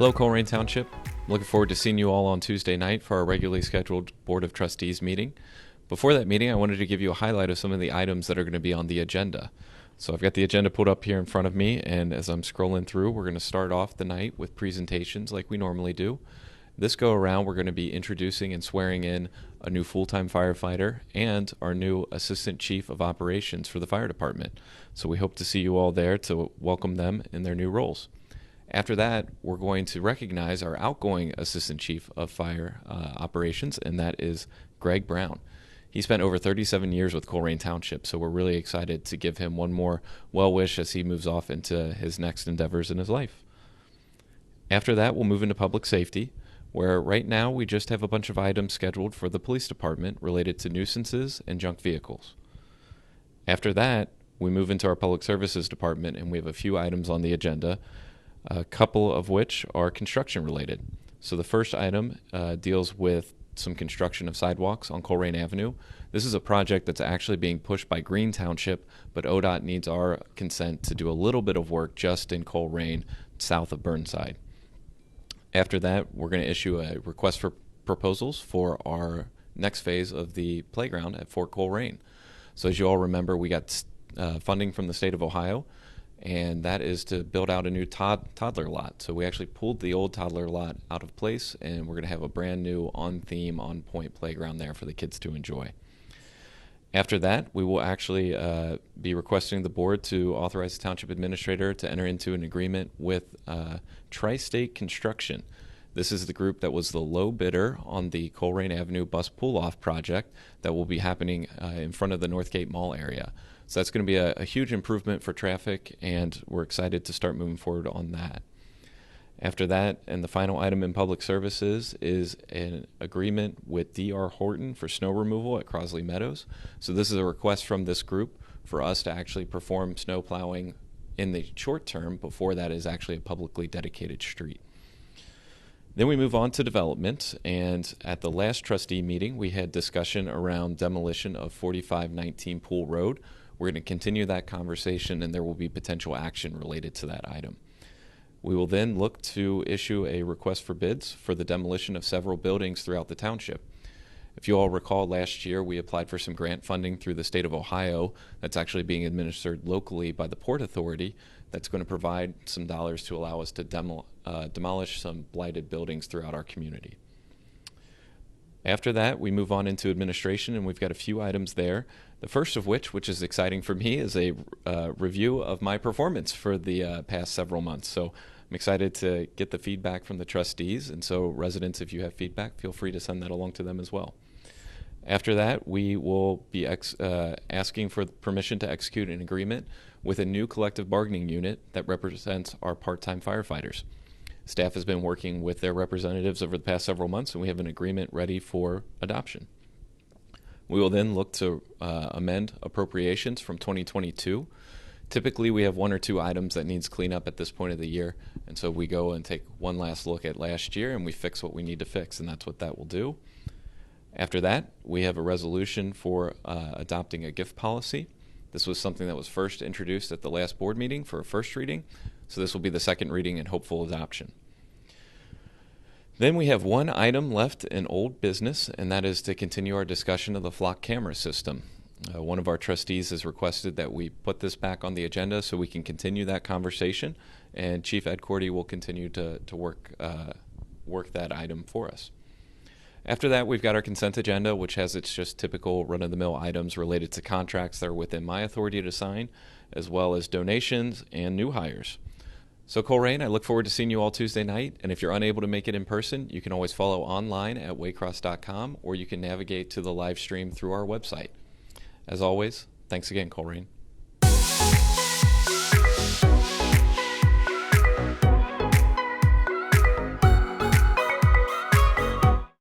Hello, Colerain Township. Looking forward to seeing you all on Tuesday night for our regularly scheduled Board of Trustees meeting. Before that meeting, I wanted to give you a highlight of some of the items that are going to be on the agenda. So I've got the agenda pulled up here in front of me, and as I'm scrolling through, we're going to start off the night with presentations like we normally do. This go around, we're going to be introducing and swearing in a new full-time firefighter and our new Assistant Chief of Operations for the fire department. So we hope to see you all there to welcome them in their new roles. After that, we're going to recognize our outgoing Assistant Chief of Fire Operations, and that is Greg Brown. He spent over 37 years with Colerain Township, so we're really excited to give him one more well wish as he moves off into his next endeavors in his life. After that, we'll move into public safety, where right now we just have a bunch of items scheduled for the police department related to nuisances and junk vehicles. After that, we move into our public services department, and we have a few items on the agenda, a couple of which are construction related. So the first item deals with some construction of sidewalks on Colerain Avenue. This is a project that's actually being pushed by Green Township, but ODOT needs our consent to do a little bit of work just in Colerain, south of Burnside. After that, we're going to issue a request for proposals for our next phase of the playground at Fort Colerain. So as you all remember, we got funding from the state of Ohio, and that is to build out a new toddler lot. So we actually pulled the old toddler lot out of place, and we're going to have a brand new on-theme, on-point playground there for the kids to enjoy. After that, we will actually be requesting the board to authorize the township administrator to enter into an agreement with Tri-State Construction. This is the group that was the low bidder on the Colerain Avenue bus pull-off project that will be happening in front of the Northgate Mall area. So that's going to be a huge improvement for traffic, and we're excited to start moving forward on that. After that, and the final item in public services is an agreement with D.R. Horton for snow removal at Crosley Meadows. So this is a request from this group for us to actually perform snow plowing in the short term before that is actually a publicly dedicated street. Then we move on to development, and at the last trustee meeting, we had discussion around demolition of 4519 Pool Road. We're going to continue that conversation, and there will be potential action related to that item. We will then look to issue a request for bids for the demolition of several buildings throughout the township. If you all recall, last year we applied for some grant funding through the state of Ohio that's actually being administered locally by the Port Authority that's going to provide some dollars to allow us to demolish some blighted buildings throughout our community. After that, we move on into administration, and we've got a few items there. The first of which is exciting for me, is a review of my performance for the past several months. So I'm excited to get the feedback from the trustees, and so residents, if you have feedback, feel free to send that along to them as well. After that, we will be asking for permission to execute an agreement with a new collective bargaining unit that represents our part-time firefighters. Staff has been working with their representatives over the past several months, and we have an agreement ready for adoption. We will then look to amend appropriations from 2022. Typically, we have one or two items that needs cleanup at this point of the year, and so we go and take one last look at last year, and we fix what we need to fix, and that's what that will do. After that, we have a resolution for adopting a gift policy. This was something that was first introduced at the last board meeting for a first reading, so this will be the second reading and hopeful adoption. Then we have one item left in old business, and that is to continue our discussion of the flock camera system. One of our trustees has requested that we put this back on the agenda so we can continue that conversation, and Chief Ed Cordy will continue to work that item for us. After that, we've got our consent agenda, which has its just typical run-of-the-mill items related to contracts that are within my authority to sign, as well as donations and new hires. So Colerain, I look forward to seeing you all Tuesday night, and if you're unable to make it in person, you can always follow online at waycross.com, or you can navigate to the live stream through our website. As always, thanks again, Colerain.